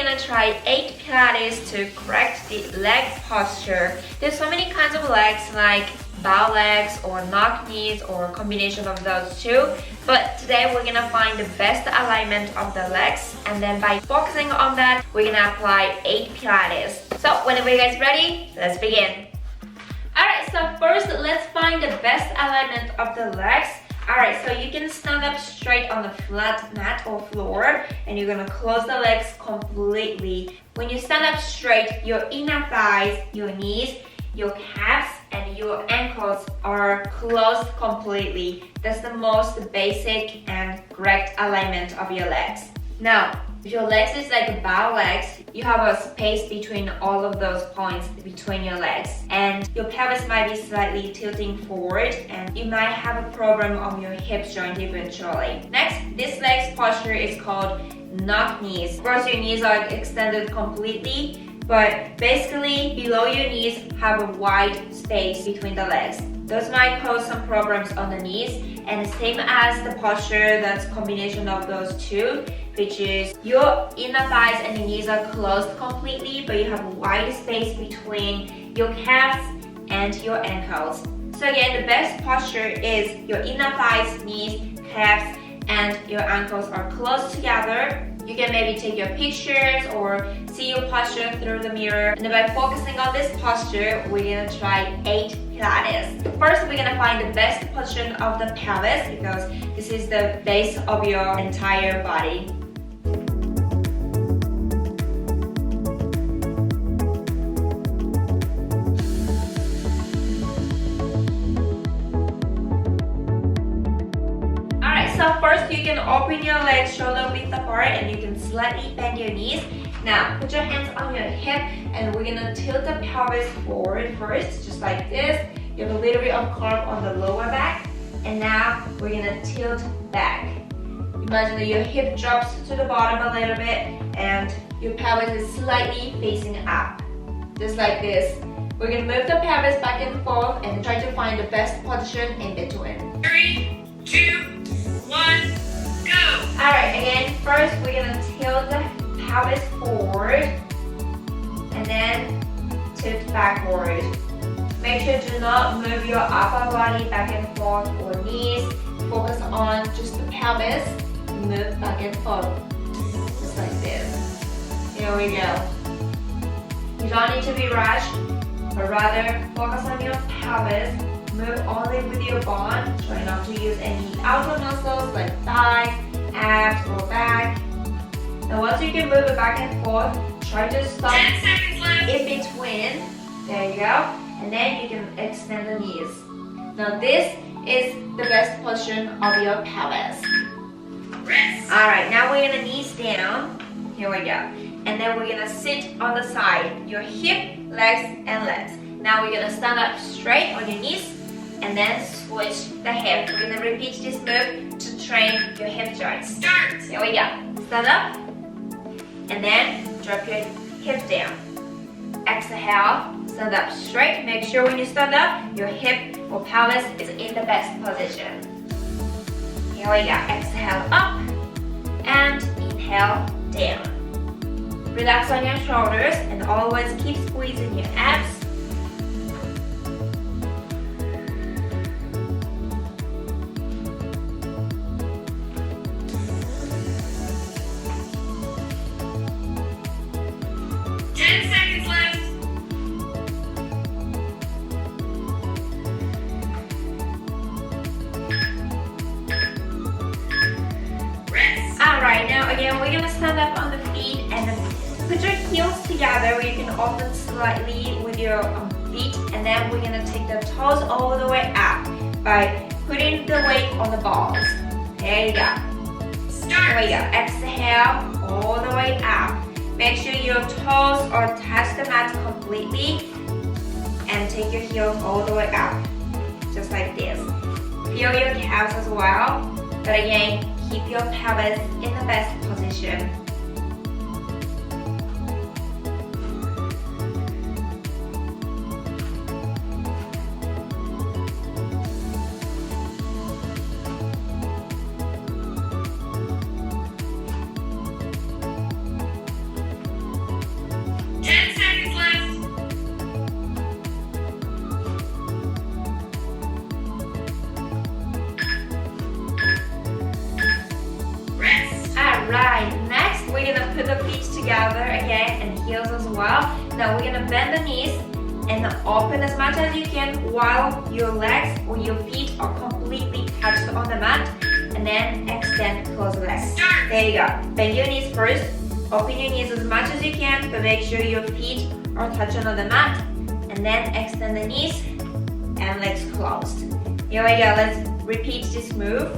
gonna try 8 Pilates to correct the leg posture. There's so many kinds of legs like bow legs or knock knees or combination of those two. But today we're gonna find the best alignment of the legs, and then by focusing on that, we're gonna apply 8 Pilates. So whenever you guys ready, let's begin. Alright, so first let's find the best alignment of the legs. Alright, so you can stand up straight on the flat mat or floor, and you're gonna close the legs completely. When you stand up straight, your inner thighs, your knees, your calves, and your ankles are closed completely. That's the most basic and correct alignment of your legs. Now, if your legs is like bow legs, you have a space between all of those points between your legs, and your pelvis might be slightly tilting forward, and you might have a problem on your hip joint eventually. Next, this leg's posture is called knock knees. First, your knees are extended completely, but basically below your knees have a wide space between the legs. Those might cause some problems on the knees, and same as the posture, that's a combination of those two, which is your inner thighs and your knees are closed completely, but you have a wide space between your calves and your ankles. So again, the best posture is your inner thighs, knees, calves, and your ankles are close together. You can maybe take your pictures or see your posture through the mirror. And by focusing on this posture, we're gonna try 8 Pilates. First, we're gonna find the best position of the pelvis because this is the base of your entire body. So first, you can open your legs shoulder width apart, and you can slightly bend your knees. Now, put your hands on your hip, and we're gonna tilt the pelvis forward first, just like this. You have a little bit of curve on the lower back, and now we're gonna tilt back. Imagine that your hip drops to the bottom a little bit, and your pelvis is slightly facing up, just like this. We're gonna move the pelvis back and forth and try to find the best position in between. 3, 2, 1, go! Alright, again, first we're gonna tilt the pelvis forward and then tilt backward. Make sure to not move your upper body back and forth or knees. Focus on just the pelvis. Move back and forth, just like this. Here we go. You don't need to be rushed, but rather focus on your pelvis. Move only with your bone. Try not to use any outer muscles like thighs, abs, or back. Now once you can move it back and forth, try to stop 10 seconds left. in between. There you go. And then you can extend the knees. Now this is the best position of your pelvis. Rest. Alright, now we're gonna knees down. Here we go. And then we're gonna sit on the side. Your hip, legs, and legs. Now we're gonna stand up straight on your knees, and then switch the hip. We're gonna repeat this move to train your hip joints. Start. Here we go. Stand up, and then drop your hip down. Exhale, stand up straight. Make sure when you stand up, your hip or pelvis is in the best position. Here we go. Exhale up, and inhale down. Relax on your shoulders, and always keep squeezing your abs. Alright, now again, we're gonna stand up on the feet and then put your heels together. You can open slightly with your feet, and then we're gonna take the toes all the way up by putting the weight on the balls. There you go. Here we go. Exhale all the way up. Make sure your toes are touch the mat completely, and take your heels all the way up, just like this. Feel your calves as well, but again, keep your pelvis in the best position. heels as well. Now we're gonna bend the knees and open as much as you can while your legs or your feet are completely touched on the mat. And then extend, close the legs. There you go. Bend your knees first. Open your knees as much as you can, but make sure your feet are touching on the mat. And then extend the knees and legs closed. Here we go. Let's repeat this move.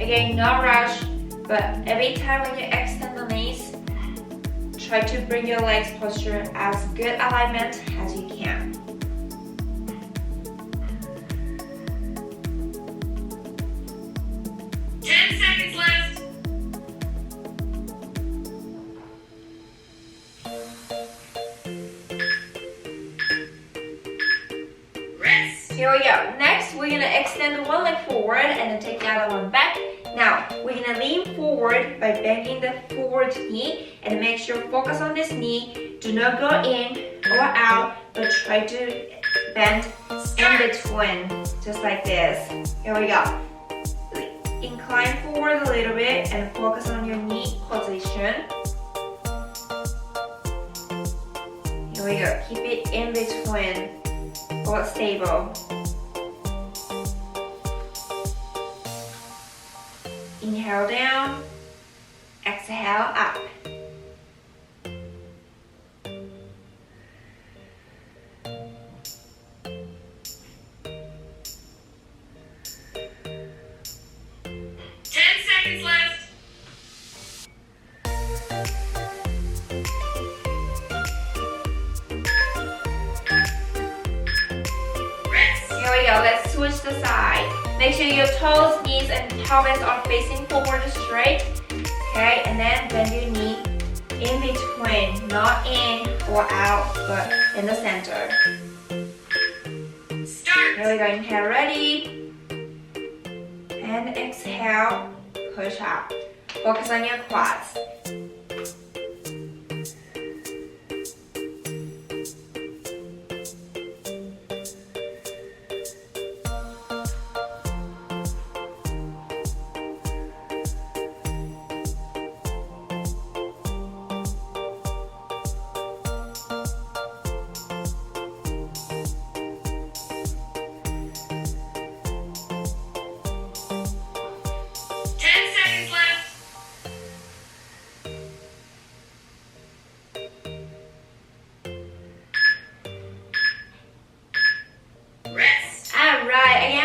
Again, no rush, but every time when you extend the knees, try to bring your legs posture as good alignment as you can. Here we go. Next, we're gonna extend one leg forward and then take the other one back. Now, we're gonna lean forward by bending the forward knee and make sure focus on this knee. Do not go in or out, but try to bend in between, just like this. Here we go. Incline forward a little bit and focus on your knee position. Here we go. Keep it in between. Hold stable. Inhale down, exhale up. Here we go, let's switch the side. Make sure your toes, knees, and pelvis are facing forward straight. Okay, and then bend your knee in between, not in or out, but in the center. Start. Here we go, inhale, ready. And exhale, push up. Focus on your quads.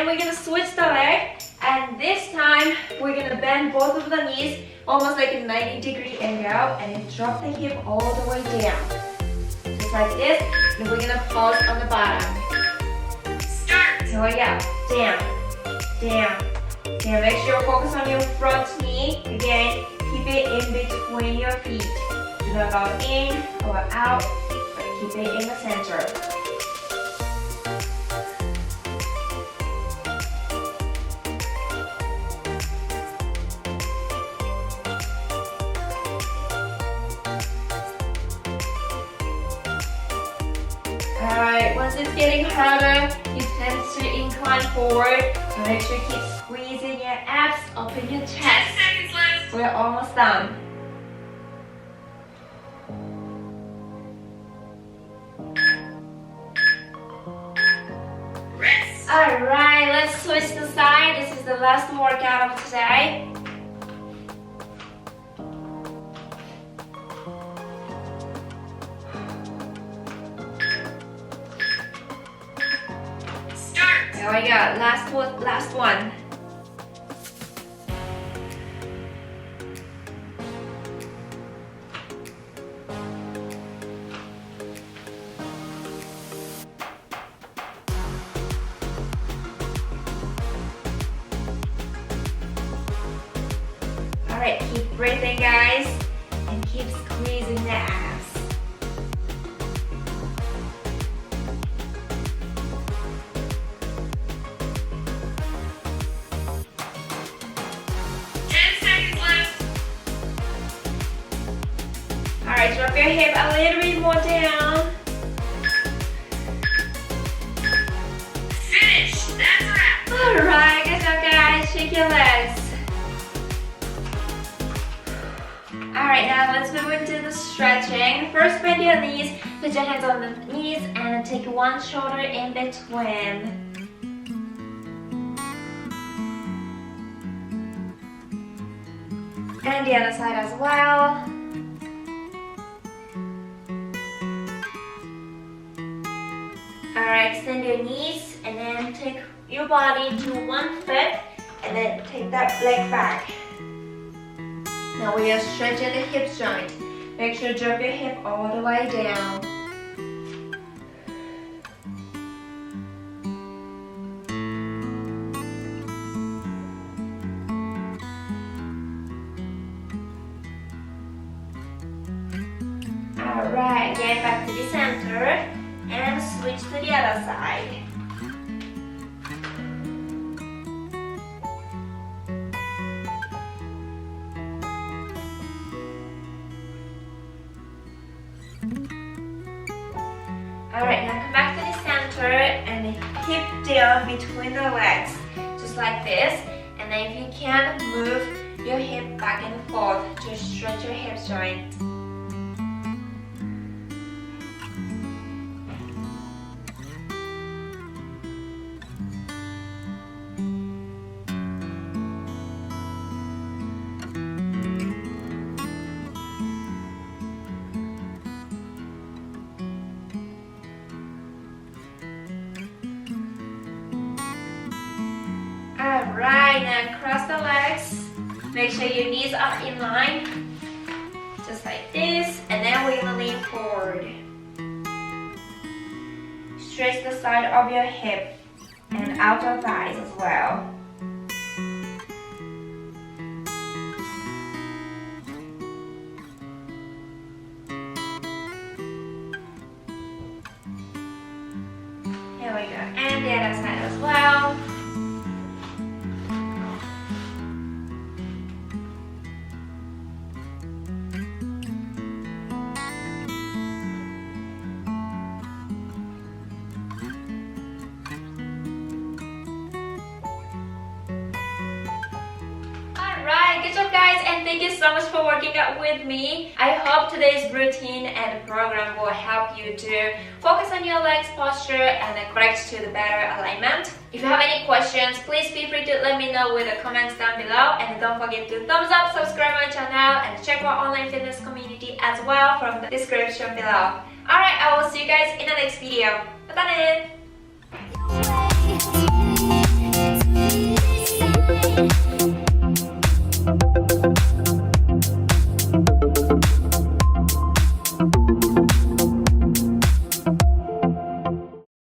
We're gonna switch the leg, and this time we're gonna bend both of the knees almost like a 90-degree angle, and then drop the hip all the way down, just like this. And we're gonna pause on the bottom. Start. Here we go. Down, down, down. Make sure you focus on your front knee. Again, keep it in between your feet. Do not go in or out, but keep it in the center. Alright, once it's getting harder, you tend to incline forward. So make sure you keep squeezing your abs, open your 10 chest. seconds left. We're almost done. Rest. Alright, let's switch the side. This is the last workout of today. Here we go, last one. Alright, keep breathing guys, and keep squeezing the abs. Alright, drop your hip a little bit more down. Finish. That's a wrap. Alright, good job guys. Shake your legs. Alright, now let's move into the stretching. First, bend your knees, put your hands on the knees, and take one shoulder in between. And the other side as well. Alright, extend your knees and then take your body to one foot and then take that leg back. Now we are stretching the hip joint. Make sure to drop your hip all the way down. Alright, get back to the center and switch to the other side. Alright, now come back to the center and hip down between the legs, just like this. And then if you can, move your hip back and forth to stretch your hip joint. Alright, now cross the legs. Make sure your knees are in line. Just like this. And then we're going to lean forward. Stretch the side of your hip and outer thighs as well. Here we go. And the other side as well. Good job guys, and thank you so much for working out with me. I hope today's routine and program will help you to focus on your legs posture and correct to the better alignment. If you have any questions, please feel free to let me know with the comments down below, and don't forget to thumbs up, subscribe my channel, and check our online fitness community as well from the description below. Alright, I will see you guys in the next video. またね!